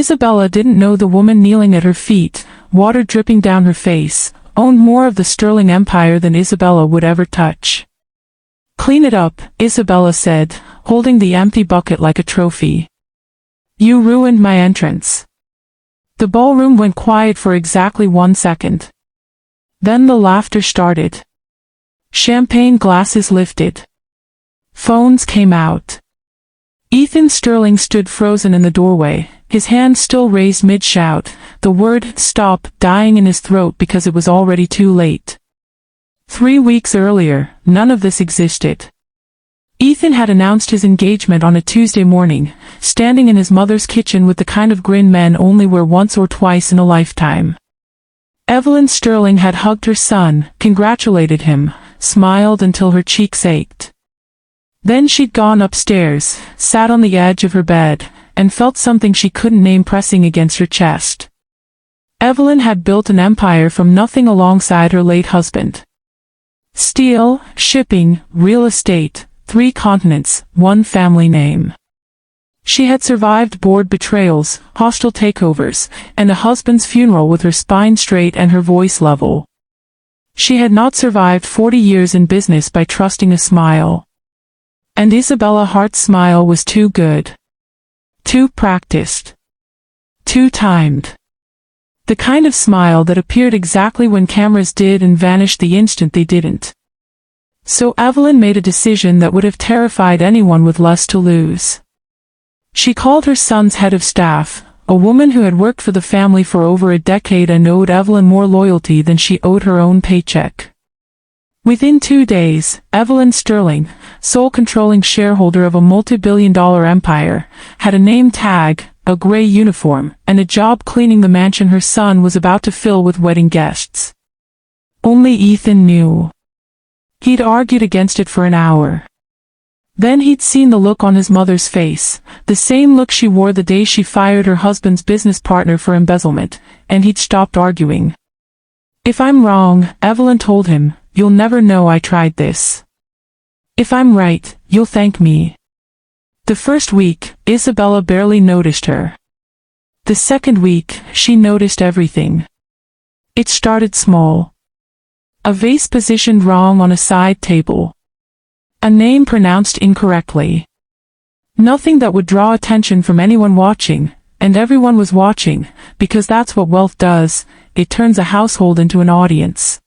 Isabella didn't know the woman kneeling at her feet, water dripping down her face, owned more of the Sterling empire than Isabella would ever touch. "Clean it up," Isabella said, holding the empty bucket like a trophy. "You ruined my entrance." The ballroom went quiet for exactly 1 second. Then the laughter started. Champagne glasses lifted. Phones came out. Ethan Sterling stood frozen in the doorway, his hand still raised mid-shout, the word "stop" dying in his throat because it was already too late. 3 weeks earlier, none of this existed. Ethan had announced his engagement on a Tuesday morning, standing in his mother's kitchen with the kind of grin men only wear once or twice in a lifetime. Evelyn Sterling had hugged her son, congratulated him, smiled until her cheeks ached. Then she'd gone upstairs, sat on the edge of her bed, and felt something she couldn't name pressing against her chest. Evelyn had built an empire from nothing alongside her late husband. Steel, shipping, real estate, 3 continents, 1 family name. She had survived board betrayals, hostile takeovers, and a husband's funeral with her spine straight and her voice level. She had not survived 40 years in business by trusting a smile. And Isabella Hart's smile was too good. Too practiced. Too timed. The kind of smile that appeared exactly when cameras did and vanished the instant they didn't. So Evelyn made a decision that would have terrified anyone with less to lose. She called her son's head of staff, a woman who had worked for the family for over a decade and owed Evelyn more loyalty than she owed her own paycheck. Within 2 days, Evelyn Sterling, sole controlling shareholder of a multi-billion-dollar empire, had a name tag, a gray uniform, and a job cleaning the mansion her son was about to fill with wedding guests. Only Ethan knew. He'd argued against it for an hour. Then he'd seen the look on his mother's face, the same look she wore the day she fired her husband's business partner for embezzlement, and he'd stopped arguing. "If I'm wrong," Evelyn told him, "you'll never know I tried this. If I'm right, you'll thank me." The first week, Isabella barely noticed her. The second week, she noticed everything. It started small. A vase positioned wrong on a side table. A name pronounced incorrectly. Nothing that would draw attention from anyone watching, and everyone was watching, because that's what wealth does, it turns a household into an audience.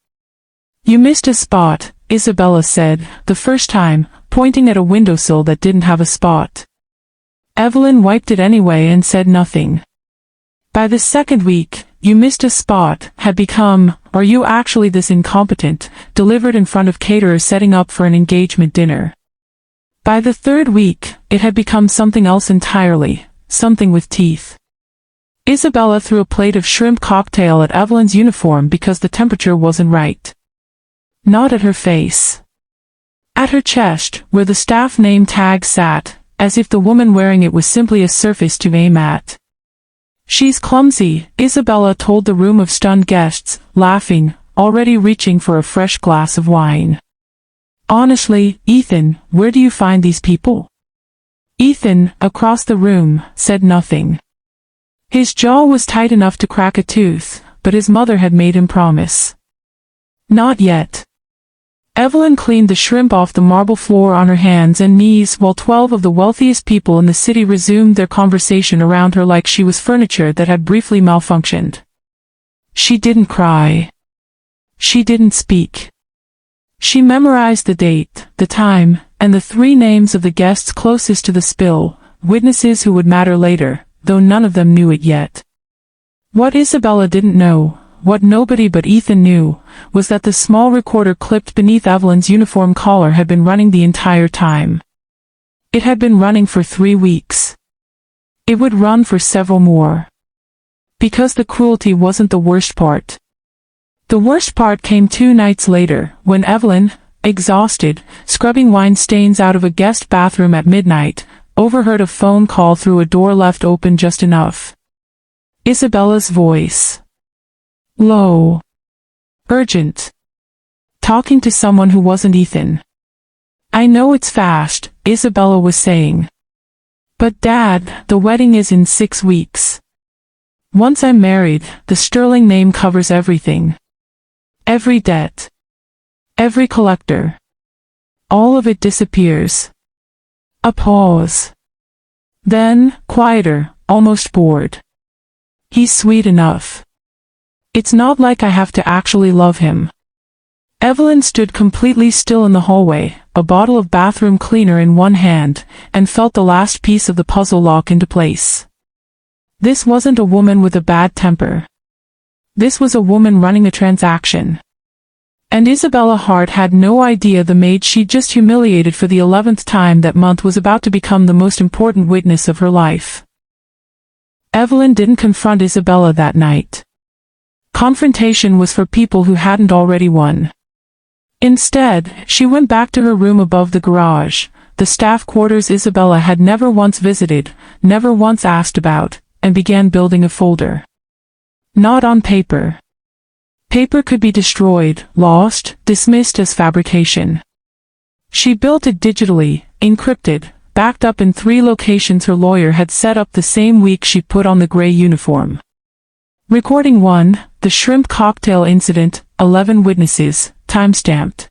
"You missed a spot," Isabella said, the first time, pointing at a windowsill that didn't have a spot. Evelyn wiped it anyway and said nothing. By the second week, "You missed a spot" had become, "Are you actually this incompetent?" delivered in front of caterers setting up for an engagement dinner. By the third week, it had become something else entirely, something with teeth. Isabella threw a plate of shrimp cocktail at Evelyn's uniform because the temperature wasn't right. Not at her face. At her chest, where the staff name tag sat, as if the woman wearing it was simply a surface to aim at. "She's clumsy," Isabella told the room of stunned guests, laughing, already reaching for a fresh glass of wine. "Honestly, Ethan, where do you find these people?" Ethan, across the room, said nothing. His jaw was tight enough to crack a tooth, but his mother had made him promise. "Not yet." Evelyn cleaned the shrimp off the marble floor on her hands and knees while 12 of the wealthiest people in the city resumed their conversation around her like she was furniture that had briefly malfunctioned. She didn't cry. She didn't speak. She memorized the date, the time, and the 3 names of the guests closest to the spill, witnesses who would matter later, though none of them knew it yet. What Isabella didn't know, what nobody but Ethan knew, was that the small recorder clipped beneath Evelyn's uniform collar had been running the entire time. It had been running for 3 weeks. It would run for several more. Because the cruelty wasn't the worst part. The worst part came 2 nights later, when Evelyn, exhausted, scrubbing wine stains out of a guest bathroom at midnight, overheard a phone call through a door left open just enough. Isabella's voice. Low. Urgent. Talking to someone who wasn't Ethan. "I know it's fast," Isabella was saying. "But Dad, the wedding is in 6 weeks. Once I'm married, the Sterling name covers everything. Every debt. Every collector. All of it disappears. A pause. Then, quieter, almost bored. He's sweet enough. It's not like I have to actually love him. Evelyn stood completely still in the hallway, a bottle of bathroom cleaner in one hand, and felt the last piece of the puzzle lock into place. This wasn't a woman with a bad temper. This was a woman running a transaction. And Isabella Hart had no idea the maid she'd just humiliated for the 11th time that month was about to become the most important witness of her life. Evelyn didn't confront Isabella that night. Confrontation was for people who hadn't already won. Instead, she went back to her room above the garage, the staff quarters Isabella had never once visited, never once asked about, and began building a folder. Not on paper. Paper could be destroyed, lost, dismissed as fabrication. She built it digitally, encrypted, backed up in 3 locations her lawyer had set up the same week she put on the gray uniform. Recording 1, the shrimp cocktail incident, 11 witnesses, timestamped.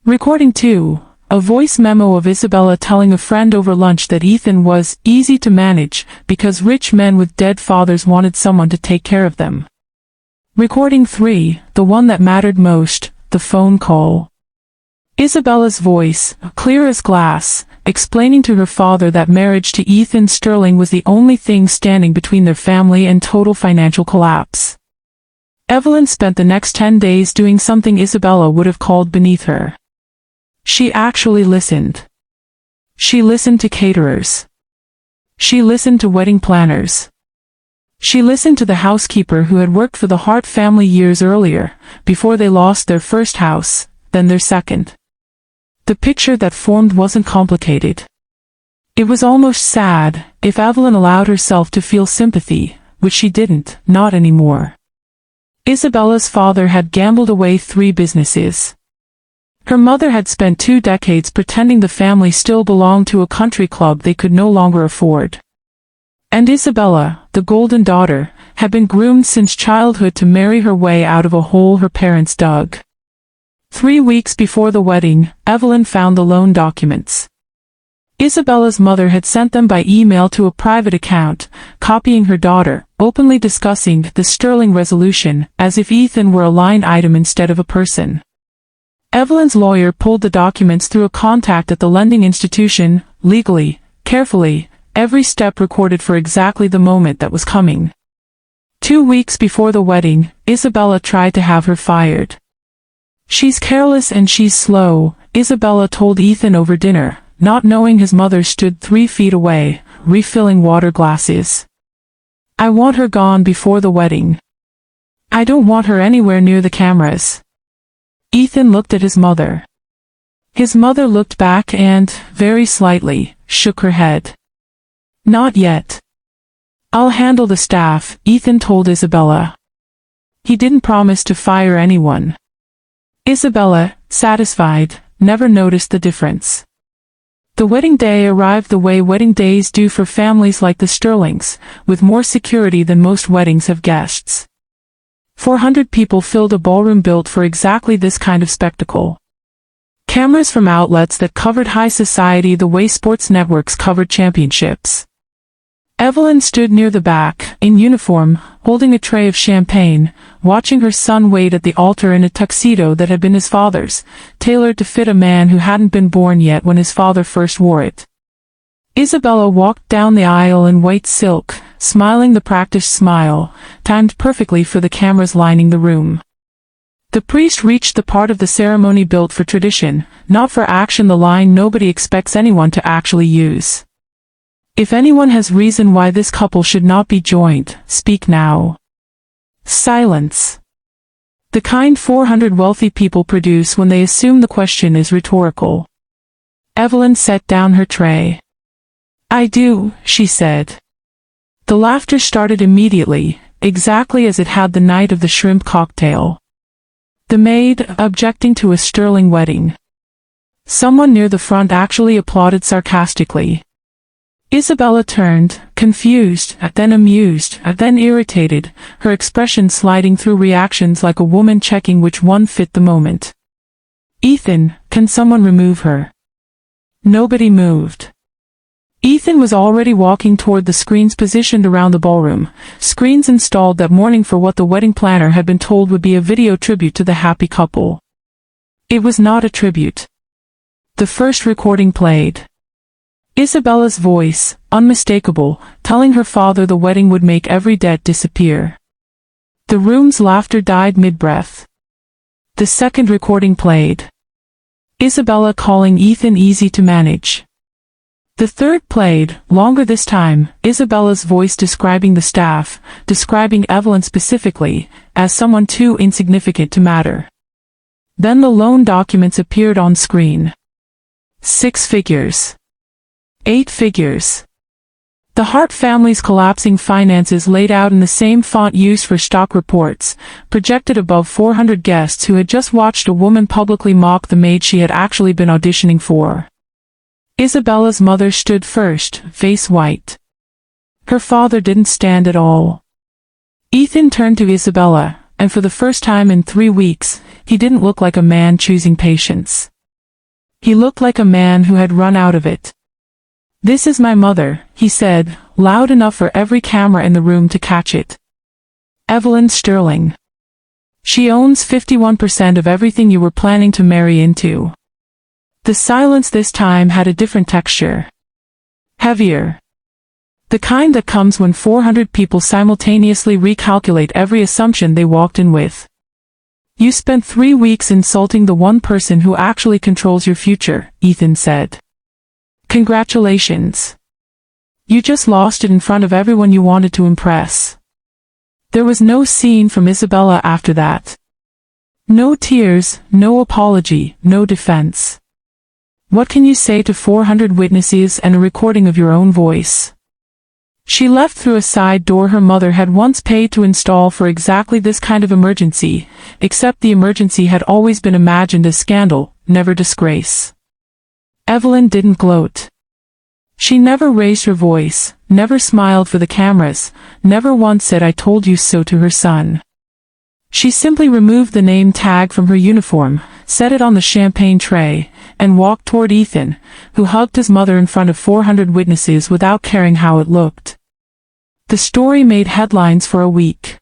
Recording 2, a voice memo of Isabella telling a friend over lunch that Ethan was easy to manage because rich men with dead fathers wanted someone to take care of them. Recording 3, the one that mattered most, the phone call. Isabella's voice, clear as glass, explaining to her father that marriage to Ethan Sterling was the only thing standing between their family and total financial collapse. Evelyn spent the next 10 days doing something Isabella would have called beneath her. She actually listened. She listened to caterers. She listened to wedding planners. She listened to the housekeeper who had worked for the Hart family years earlier, before they lost their first house, then their second. The picture that formed wasn't complicated. It was almost sad, if Evelyn allowed herself to feel sympathy, which she didn't, not anymore. Isabella's father had gambled away 3 businesses. Her mother had spent 2 decades pretending the family still belonged to a country club they could no longer afford. And Isabella, the golden daughter, had been groomed since childhood to marry her way out of a hole her parents dug. 3 weeks before the wedding, Evelyn found the loan documents. Isabella's mother had sent them by email to a private account, copying her daughter, openly discussing the Sterling resolution, as if Ethan were a line item instead of a person. Evelyn's lawyer pulled the documents through a contact at the lending institution, legally, carefully, every step recorded for exactly the moment that was coming. 2 weeks before the wedding, Isabella tried to have her fired. "She's careless and she's slow," Isabella told Ethan over dinner, not knowing his mother stood 3 feet away, refilling water glasses. "I want her gone before the wedding. I don't want her anywhere near the cameras." Ethan looked at his mother. His mother looked back and, very slightly, shook her head. "Not yet. I'll handle the staff," Ethan told Isabella. He didn't promise to fire anyone. Isabella, satisfied, never noticed the difference. The wedding day arrived the way wedding days do for families like the Sterlings, with more security than most weddings have guests. 400 people filled a ballroom built for exactly this kind of spectacle. Cameras from outlets that covered high society the way sports networks covered championships. Evelyn stood near the back, in uniform, holding a tray of champagne, watching her son wait at the altar in a tuxedo that had been his father's, tailored to fit a man who hadn't been born yet when his father first wore it. Isabella walked down the aisle in white silk, smiling the practiced smile, timed perfectly for the cameras lining the room. The priest reached the part of the ceremony built for tradition, not for action, the line nobody expects anyone to actually use. "If anyone has reason why this couple should not be joined, speak now." Silence. The kind 400 wealthy people produce when they assume the question is rhetorical. Evelyn set down her tray. "I do," she said. The laughter started immediately, exactly as it had the night of the shrimp cocktail. The maid, objecting to a Sterling wedding. Someone near the front actually applauded sarcastically. Isabella turned, Confused, then amused, then irritated, her expression sliding through reactions like a woman checking which one fit the moment. Ethan, can someone remove her? Nobody moved. Ethan was already walking toward the screens positioned around the ballroom, screens installed that morning for what the wedding planner had been told would be a video tribute to the happy couple. It was not a tribute. The first recording played. Isabella's voice, unmistakable, telling her father the wedding would make every debt disappear. The room's laughter died mid-breath. The second recording played. Isabella calling Ethan easy to manage. The third played, longer this time, Isabella's voice describing the staff, describing Evelyn specifically, as someone too insignificant to matter. Then the loan documents appeared on screen. 6 figures. 8 figures. The Hart family's collapsing finances laid out in the same font used for stock reports, projected above 400 guests who had just watched a woman publicly mock the maid she had actually been auditioning for. Isabella's mother stood first, face white. Her father didn't stand at all. Ethan turned to Isabella, and for the first time in 3 weeks, he didn't look like a man choosing patience. He looked like a man who had run out of it. "This is my mother," he said, loud enough for every camera in the room to catch it. "Evelyn Sterling. She owns 51% of everything you were planning to marry into." The silence this time had a different texture. Heavier. The kind that comes when 400 people simultaneously recalculate every assumption they walked in with. "You spent 3 weeks insulting the one person who actually controls your future," Ethan said. "Congratulations. You just lost it in front of everyone you wanted to impress." There was no scene from Isabella after that. No tears, no apology, no defense. What can you say to 400 witnesses and a recording of your own voice? She left through a side door her mother had once paid to install for exactly this kind of emergency, except the emergency had always been imagined as scandal, never disgrace. Evelyn didn't gloat. She never raised her voice, never smiled for the cameras, never once said "I told you so" to her son. She simply removed the name tag from her uniform, set it on the champagne tray, and walked toward Ethan, who hugged his mother in front of 400 witnesses without caring how it looked. The story made headlines for a week.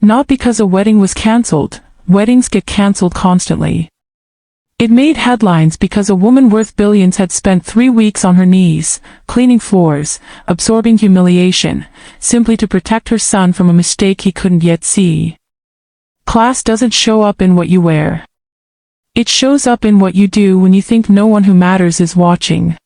Not because a wedding was cancelled. Weddings get cancelled constantly. It made headlines because a woman worth billions had spent 3 weeks on her knees, cleaning floors, absorbing humiliation, simply to protect her son from a mistake he couldn't yet see. Class doesn't show up in what you wear. It shows up in what you do when you think no one who matters is watching.